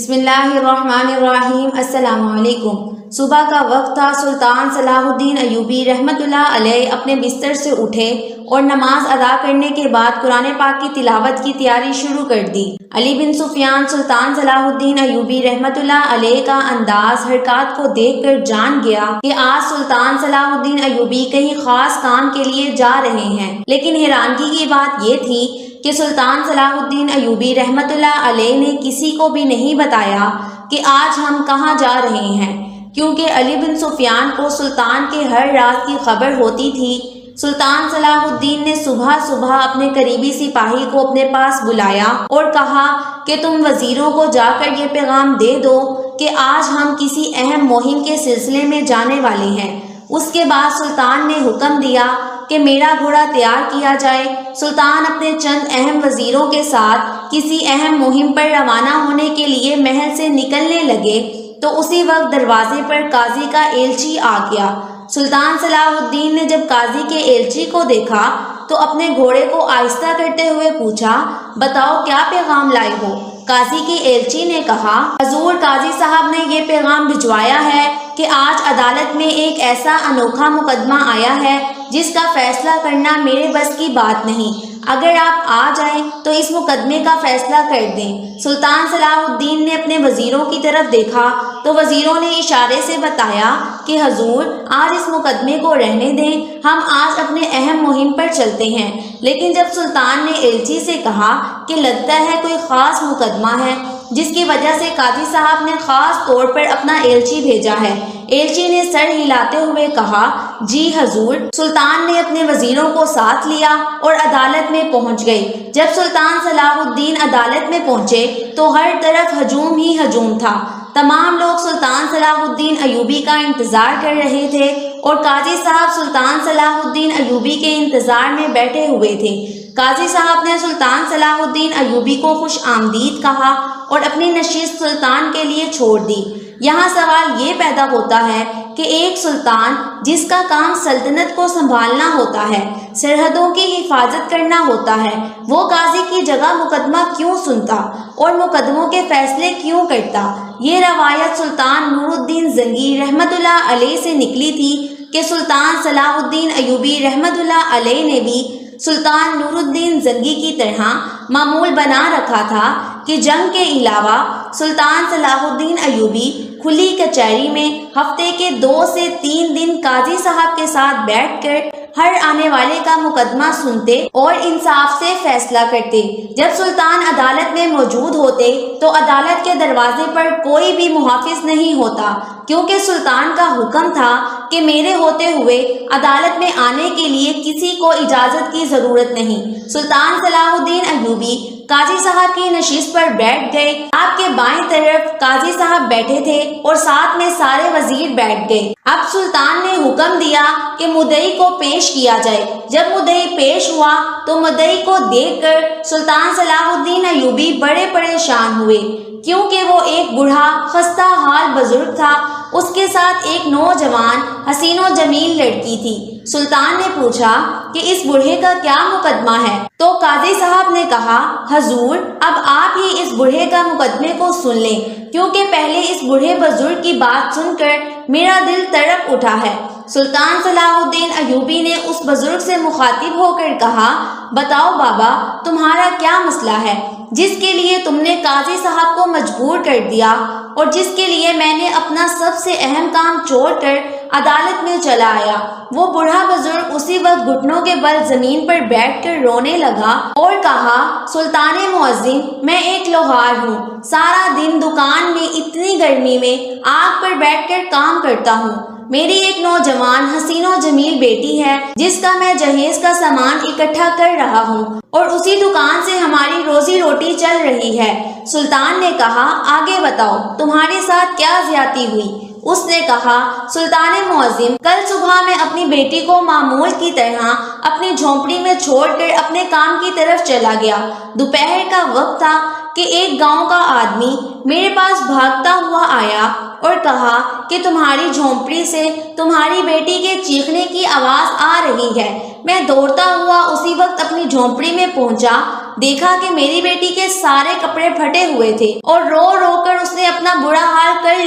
بسم اللہ الرحمن الرحیم۔ السلام علیکم۔ صبح کا وقت تھا۔ سلطان صلاح الدین ایوبی رحمۃ اللہ علیہ اپنے بستر سے اٹھے اور نماز ادا کرنے کے بعد قرآن پاک کی تلاوت کی تیاری شروع کر دی۔ علی بن سفیان سلطان صلاح الدین ایوبی رحمۃ اللہ علیہ کا انداز حرکات کو دیکھ کر جان گیا کہ آج سلطان صلاح الدین ایوبی کہیں خاص کام کے لیے جا رہے ہیں، لیکن حیرانگی کی بات یہ تھی کہ سلطان صلاح الدین ایوبی رحمۃ اللہ علیہ نے کسی کو بھی نہیں بتایا کہ آج ہم کہاں جا رہے ہیں، کیونکہ علی بن سفیان کو سلطان کے ہر راز کی خبر ہوتی تھی۔ سلطان صلاح الدین نے صبح صبح اپنے قریبی سپاہی کو اپنے پاس بلایا اور کہا کہ تم وزیروں کو جا کر یہ پیغام دے دو کہ آج ہم کسی اہم مہم کے سلسلے میں جانے والے ہیں۔ اس کے بعد سلطان نے حکم دیا کہ میرا گھوڑا تیار کیا جائے۔ سلطان اپنے چند اہم وزیروں کے ساتھ کسی اہم مہم پر روانہ ہونے کے لیے محل سے نکلنے لگے تو اسی وقت دروازے پر قاضی کا ایلچی آ گیا۔ سلطان صلاح الدین نے جب قاضی کے ایلچی کو دیکھا تو اپنے گھوڑے کو آہستہ کرتے ہوئے پوچھا، بتاؤ کیا پیغام لائے ہو؟ قاضی کے ایلچی نے کہا، حضور قاضی صاحب نے یہ پیغام بھجوایا ہے کہ آج عدالت میں ایک ایسا انوکھا مقدمہ آیا ہے جس کا فیصلہ کرنا میرے بس کی بات نہیں۔ اگر آپ آ جائیں تو اس مقدمے کا فیصلہ کر دیں۔ سلطان صلاح الدین نے اپنے وزیروں کی طرف دیکھا تو وزیروں نے اشارے سے بتایا کہ حضور آج اس مقدمے کو رہنے دیں، ہم آج اپنے اہم مہم پر چلتے ہیں۔ لیکن جب سلطان نے ایلچی سے کہا کہ لگتا ہے کوئی خاص مقدمہ ہے جس کی وجہ سے قاضی صاحب نے خاص طور پر اپنا ایلچی بھیجا ہے، ایلچی نے سر ہلاتے ہوئے کہا، جی حضور۔ سلطان نے اپنے وزیروں کو ساتھ لیا اور عدالت میں پہنچ گئے۔ جب سلطان صلاح الدین عدالت میں پہنچے تو ہر طرف ہجوم ہی ہجوم تھا۔ تمام لوگ سلطان صلاح الدین ایوبی کا انتظار کر رہے تھے اور قاضی صاحب سلطان صلاح الدین ایوبی کے انتظار میں بیٹھے ہوئے تھے۔ قاضی صاحب نے سلطان صلاح الدین ایوبی کو خوش آمدید کہا اور اپنی نشست سلطان کے لیے چھوڑ دی۔ یہاں سوال یہ پیدا ہوتا ہے کہ ایک سلطان جس کا کام سلطنت کو سنبھالنا ہوتا ہے، سرحدوں کی حفاظت کرنا ہوتا ہے، وہ قاضی کی جگہ مقدمہ کیوں سنتا اور مقدموں کے فیصلے کیوں کرتا؟ یہ روایت سلطان نور الدین زنگی رحمۃ اللہ علیہ سے نکلی تھی کہ سلطان صلاح الدین ایوبی رحمۃ اللہ علیہ نے بھی سلطان نور الدین زنگی کی طرح معمول بنا رکھا تھا کہ جنگ کے علاوہ سلطان صلاح الدین ایوبی کھلی کچہری میں ہفتے کے 2 سے 3 دن قاضی صاحب کے ساتھ بیٹھ کر ہر آنے والے کا مقدمہ سنتے اور انصاف سے فیصلہ کرتے۔ جب سلطان عدالت میں موجود ہوتے تو عدالت کے دروازے پر کوئی بھی محافظ نہیں ہوتا، کیونکہ سلطان کا حکم تھا کہ میرے ہوتے ہوئے عدالت میں آنے کے لیے کسی کو اجازت کی ضرورت نہیں۔ سلطان صلاح الدین ایوبی قاضی صاحب کی نشست پر بیٹھ گئے۔ آپ کے بائیں طرف قاضی صاحب بیٹھے تھے اور ساتھ میں سارے وزیر بیٹھ گئے۔ اب سلطان نے حکم دیا کہ مدعی کو پیش کیا جائے۔ جب مدعی پیش ہوا تو مدعی کو دیکھ کر سلطان صلاح الدین ایوبی بڑے پریشان ہوئے، کیونکہ وہ ایک بوڑھا خستہ حال بزرگ تھا، اس کے ساتھ ایک نوجوان حسین و جمیل لڑکی تھی۔ سلطان نے پوچھا کہ اس بوڑھے کا کیا مقدمہ ہے؟ تو قاضی صاحب نے کہا، حضور اب آپ ہی اس بوڑھے کا مقدمے کو سن لیں، کیونکہ پہلے اس بوڑھے بزرگ کی بات سن کر میرا دل تڑپ اٹھا ہے۔ سلطان صلاح الدین ایوبی نے اس بزرگ سے مخاطب ہو کر کہا، بتاؤ بابا تمہارا کیا مسئلہ ہے جس کے لیے تم نے قاضی صاحب کو مجبور کر دیا اور جس کے لیے میں نے اپنا سب سے اہم کام چھوڑ کر عدالت میں چلا آیا؟ وہ بوڑھا بزرگ اسی وقت گھٹنوں کے بل زمین پر بیٹھ کر رونے لگا اور کہا، سلطان معظم میں ایک لوہار ہوں، سارا دن دکان میں اتنی گرمی میں آگ پر بیٹھ کر کام کرتا ہوں۔ میری ایک نوجوان حسین و جمیل بیٹی ہے جس کا میں جہیز کا سامان اکٹھا کر رہا ہوں اور اسی دکان سے ہماری روزی روٹی چل رہی ہے۔ سلطان نے کہا، آگے بتاؤ تمہارے ساتھ کیا زیادتی ہوئی؟ اس نے کہا، سلطان معظم کل صبح میں اپنی بیٹی کو معمول کی طرح اپنی جھونپڑی میں چھوڑ کر اپنے کام کی طرف چلا گیا۔ دوپہر کا وقت تھا کہ ایک گاؤں کا آدمی میرے پاس بھاگتا ہوا آیا اور کہا کہ تمہاری جھونپڑی سے تمہاری بیٹی کے چیخنے کی آواز آ رہی ہے۔ میں دوڑتا ہوا اسی وقت اپنی جھونپڑی میں پہنچا، دیکھا کہ میری بیٹی کے سارے کپڑے پھٹے ہوئے تھے اور رو رو کر اس نے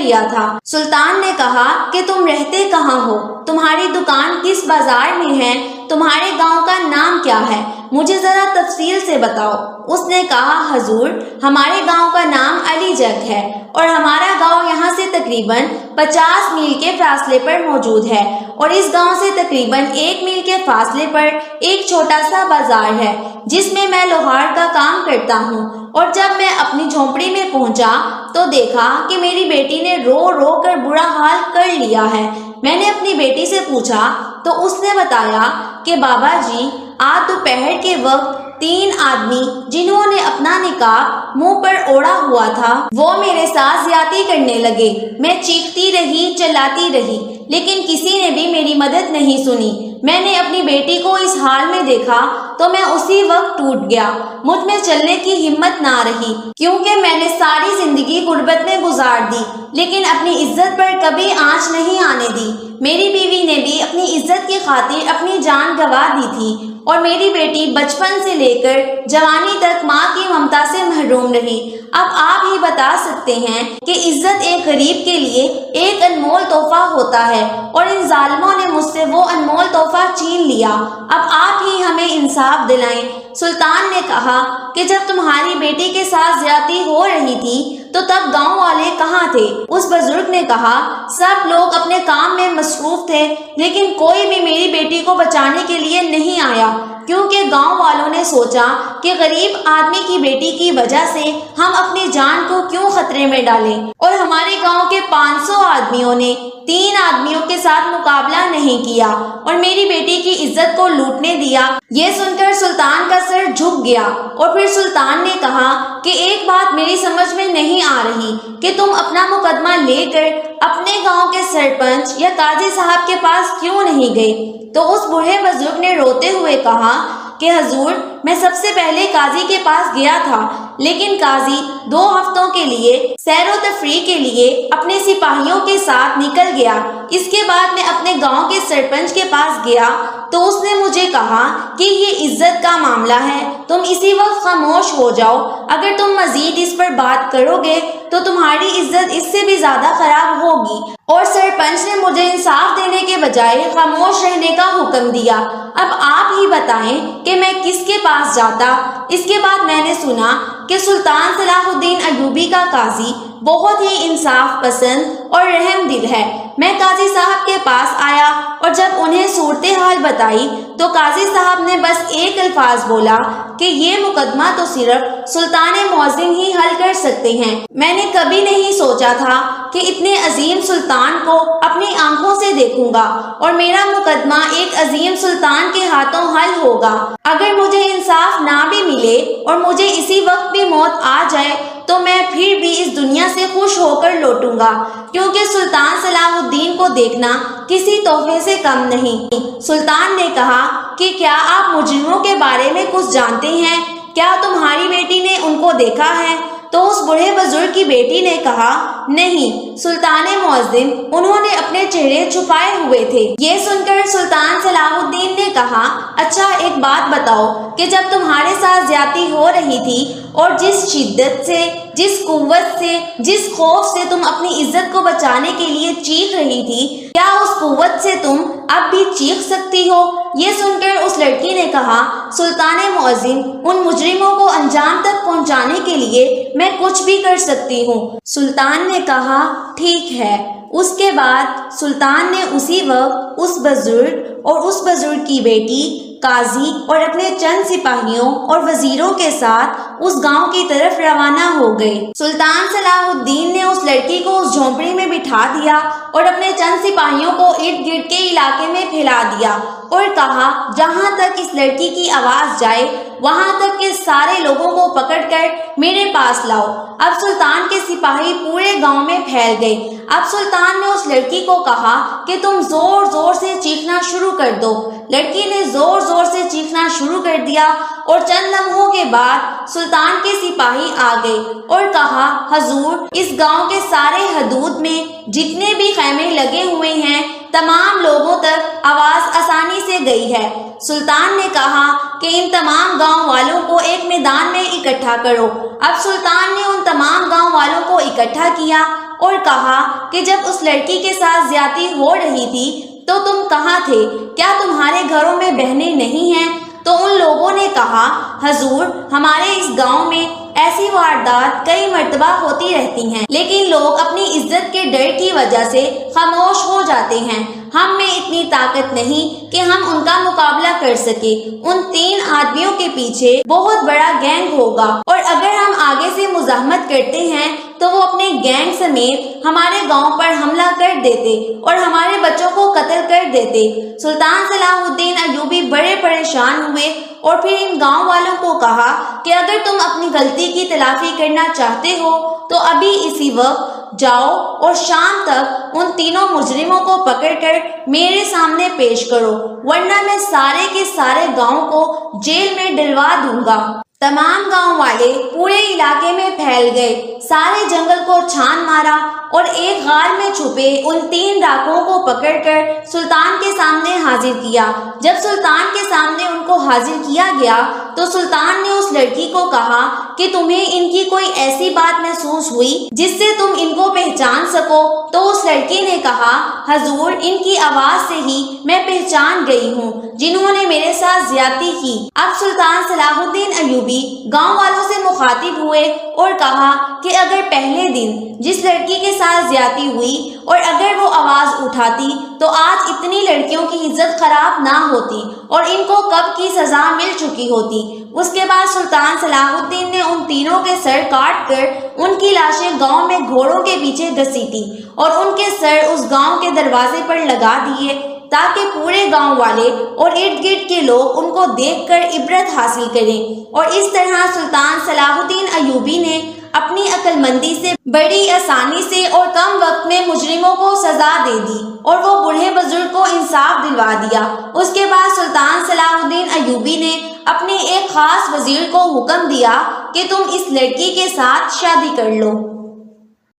لیا تھا۔ سلطان نے کہا کہ تم رہتے کہاں ہو؟ تمہاری دکان کس بازار میں ہے؟ تمہارے گاؤں کا نام کیا ہے؟ مجھے ذرا تفصیل سے بتاؤ۔ اس نے کہا حضور ہمارے گاؤں کا نام علی جگ ہے اور ہمارا گاؤں یہاں سے تقریباً 50 میل کے فاصلے پر موجود ہے، اور اس گاؤں سے تقریباً 1 میل کے فاصلے پر ایک چھوٹا سا بازار ہے جس میں میں لوہار کا کام کرتا ہوں۔ اور جب میں اپنی جھونپڑی میں پہنچا تو دیکھا کہ میری بیٹی نے رو رو کر برا حال کر لیا ہے۔ میں نے اپنی بیٹی سے پوچھا تو اس نے بتایا کہ بابا جی آج دوپہر کے وقت 3 آدمی جنہوں نے اپنا نقاب منہ پر اوڑھا ہوا تھا وہ میرے ساتھ زیادتی کرنے لگے۔ میں چیختی رہی، چلاتی رہی، لیکن کسی نے بھی میری مدد نہیں سنی۔ میں نے اپنی بیٹی کو اس حال میں دیکھا تو میں اسی وقت ٹوٹ گیا۔ مجھ میں چلنے کی ہمت نہ رہی کیونکہ میں نے ساری زندگی غربت میں گزار دی، لیکن اپنی عزت پر کبھی آنچ نہیں آنے دی۔ میری بیوی نے بھی اپنی عزت کی خاطر اپنی جان گنوا دی تھی، اور میری بیٹی بچپن سے لے کر جوانی تک ماں کی ممتا سے محروم رہی۔ اب آپ ہی بتا سکتے ہیں کہ عزت ایک غریب کے لیے ایک انمول تحفہ ہوتا ہے، اور ان ظالموں نے مجھ سے وہ انمول تحفہ چھین لیا۔ اب آپ ہی ہمیں انصاف دلائیں۔ سلطان نے کہا کہ جب تمہاری بیٹی کے ساتھ زیادتی ہو رہی تھی تو تب گاؤں والے کہاں تھے؟ اس بزرگ نے کہا سب لوگ اپنے کام میں مصروف تھے، لیکن کوئی بھی میری بیٹی کو بچانے کے لیے نہیں آیا، کیونکہ گاؤں والوں نے سوچا کہ غریب آدمی کی بیٹی کی وجہ سے ہم اپنی جان کو کیوں خطرے میں ڈالیں، اور ہمارے گاؤں کے 500 آدمیوں نے 3 آدمیوں کے ساتھ مقابلہ نہیں کیا اور میری بیٹی کی عزت کو لوٹنے دیا۔ یہ سن کر سلطان کا سر جھک گیا، اور پھر سلطان نے کہا کہ ایک بات میری سمجھ میں نہیں آ رہی کہ تم اپنا مقدمہ لے کر اپنے گاؤں کے سرپنچ یا قاضی صاحب کے پاس کیوں نہیں گئے؟ تو اس بوڑھے بزرگ نے روتے ہوئے کہا کہ حضور میں سب سے پہلے قاضی کے پاس گیا تھا، لیکن قاضی 2 ہفتوں کے لیے سیر و تفریح کے لیے اپنے سپاہیوں کے ساتھ نکل گیا۔ اس کے بعد میں اپنے گاؤں کے سرپنچ کے پاس گیا تو اس نے مجھے کہا کہ یہ عزت کا معاملہ ہے، تم اسی وقت خاموش ہو جاؤ، اگر تم مزید اس پر بات کرو گے تو تمہاری عزت اس سے بھی زیادہ خراب ہوگی۔ اور سرپنچ نے مجھے انصاف دینے کے بجائے خاموش رہنے کا حکم دیا۔ اب آپ ہی بتائیں کہ میں کس کے پاس جاتا؟ اس کے بعد میں نے سنا کہ سلطان صلاح الدین ایوبی کا قاضی بہت ہی انصاف پسند اور رحم دل ہے۔ میں قاضی صاحب کے پاس آیا اور جب انہیں صورتحال بتائی تو قاضی صاحب نے بس ایک الفاظ بولا کہ یہ مقدمہ تو صرف سلطان معظم ہی حل کر سکتے ہیں۔ میں نے کبھی نہیں سوچا تھا کہ اتنے عظیم سلطان کو اپنی آنکھوں سے دیکھوں گا اور میرا مقدمہ ایک عظیم سلطان کے ہاتھوں حل ہوگا۔ اگر مجھے انصاف نہ بھی ملے اور مجھے اسی وقت بھی موت آ جائے تو میں پھر بھی اس دنیا سے خوش ہو کر لوٹوں گا، کیونکہ سلطان صلاح الدین کو دیکھنا کسی تحفے سے کم نہیں۔ سلطان نے کہا کہ کیا آپ مجرموں کے بارے میں کچھ جانتے ہیں؟ کیا تمہاری بیٹی نے ان کو دیکھا ہے؟ تو اس بڑے بزرگ کی بیٹی نے کہا نہیں سلطان معظم، انہوں نے اپنے چہرے چھپائے ہوئے تھے۔ یہ سن کر سلطان صلاح الدین نے کہا اچھا ایک بات بتاؤ کہ جب تمہارے ساتھ زیادتی ہو رہی تھی اور جس شدت سے، جس قوت سے، جس خوف سے تم اپنی عزت کو بچانے کے لیے چیخ رہی تھی، کیا اس قوت سے تم اب بھی چیخ سکتی ہو؟ یہ سن کر اس لڑکی نے کہا سلطان معظم، ان مجرموں کو انجام تک پہنچانے کے لیے میں کچھ بھی کر سکتی ہوں۔ سلطان نے کہا ٹھیک ہے۔ اس کے بعد سلطان نے اسی وقت اس بزرگ اور اس بزرگ کی بیٹی، قاضی اور اپنے چند سپاہیوں اور وزیروں کے ساتھ اس گاؤں کی طرف روانہ ہو گئے۔ سلطان صلاح الدین نے اس لڑکی کو اس جھونپڑی میں بٹھا دیا اور اپنے چند سپاہیوں کو ارد گرد کے علاقے میں پھیلا دیا اور کہا جہاں تک اس لڑکی کی آواز جائے وہاں تک کے سارے لوگوں کو پکڑ کر میرے پاس لاؤ۔ اب سلطان کے سپاہی پورے گاؤں میں پھیل گئے۔ اب سلطان نے اس لڑکی کو کہا کہ تم زور زور سے چیخنا شروع کر دو۔ لڑکی نے زور زور سے چیخنا شروع کر دیا اور چند لمحوں کے بعد سلطان کے سپاہی آ گئے اور کہا حضور اس گاؤں کے سارے حدود میں جتنے بھی خیمے لگے ہوئے ہیں تمام لوگوں تک آواز آسانی سے گئی ہے۔ سلطان نے کہا کہ ان تمام گاؤں والوں کو ایک میدان میں اکٹھا کرو۔ اب سلطان نے ان تمام گاؤں والوں کو اکٹھا کیا اور کہا کہ جب اس لڑکی کے ساتھ زیادتی ہو رہی تھی تو تم کہاں تھے؟ کیا تمہارے گھروں میں بہنیں نہیں ہیں؟ تو ان لوگوں نے کہا، حضور، ہمارے اس گاؤں میں ایسی واردات کئی مرتبہ ہوتی رہتی ہیں، لیکن لوگ اپنی عزت کے ڈر کی وجہ سے خاموش ہو جاتے ہیں۔ ہم میں اتنی طاقت نہیں کہ ہم ان کا مقابلہ کر سکے۔ ان 3 آدمیوں کے پیچھے بہت بڑا گینگ ہوگا، اور اگر ہم آگے سے مزاحمت کرتے ہیں تو وہ اپنے گینگ سمیت ہمارے گاؤں پر حملہ کر دیتے اور ہمارے بچوں کو قتل کر دیتے۔ سلطان صلاح الدین ایوبی بڑے پریشان ہوئے اور پھر ان گاؤں والوں کو کہا کہ اگر تم اپنی غلطی کی تلافی کرنا چاہتے ہو تو ابھی اسی وقت جاؤ اور شام تک ان 3 مجرموں کو پکڑ کر میرے سامنے پیش کرو، ورنہ میں سارے کے سارے گاؤں کو جیل میں ڈلوا دوں گا۔ تمام گاؤں والے پورے علاقے میں پھیل گئے، سارے جنگل کو چھان مارا اور ایک غار میں چھپے ان 3 ڈاکوؤں کو پکڑ کر سلطان کے سامنے حاضر کیا۔ جب سلطان کے سامنے ان کو حاضر کیا گیا تو سلطان نے اس لڑکی کو کہا کہ تمہیں ان کی کوئی ایسی بات محسوس ہوئی جس سے تم ان کو پہچان سکو؟ تو اس لڑکی نے کہا، حضور، ان کی آواز سے ہی میں پہچان گئی ہوں جنہوں نے میرے ساتھ زیادتی کی۔ اب سلطان صلاح الدین ایوبی گاؤں والوں سے مخاطب ہوئے اور کہا کہ اگر پہلے دن جس لڑکی کے ساتھ زیادتی ہوئی اور اگر وہ آواز اٹھاتی تو آج اتنی لڑکیوں کی عزت خراب نہ ہوتی اور ان کو کب کی سزا مل چکی ہوتی۔ اس کے بعد سلطان صلاح الدین نے ان 3 کے سر کاٹ کر ان کی لاشیں گاؤں میں گھوڑوں کے پیچھے گھسیٹی اور ان کے سر اس گاؤں کے دروازے پر لگا دیے تاکہ پورے گاؤں والے اور ارد گرد کے لوگ ان کو دیکھ کر عبرت حاصل کریں۔ اور اس طرح سلطان صلاح الدین ایوبی نے اپنی عقل مندی سے بڑی آسانی سے اور کم وقت میں مجرموں کو سزا دے دی اور وہ بوڑھے بزرگ کو انصاف دلوا دیا۔ اس کے بعد سلطان صلاح الدین ایوبی نے اپنے ایک خاص وزیر کو حکم دیا کہ تم اس لڑکی کے ساتھ شادی کر لو۔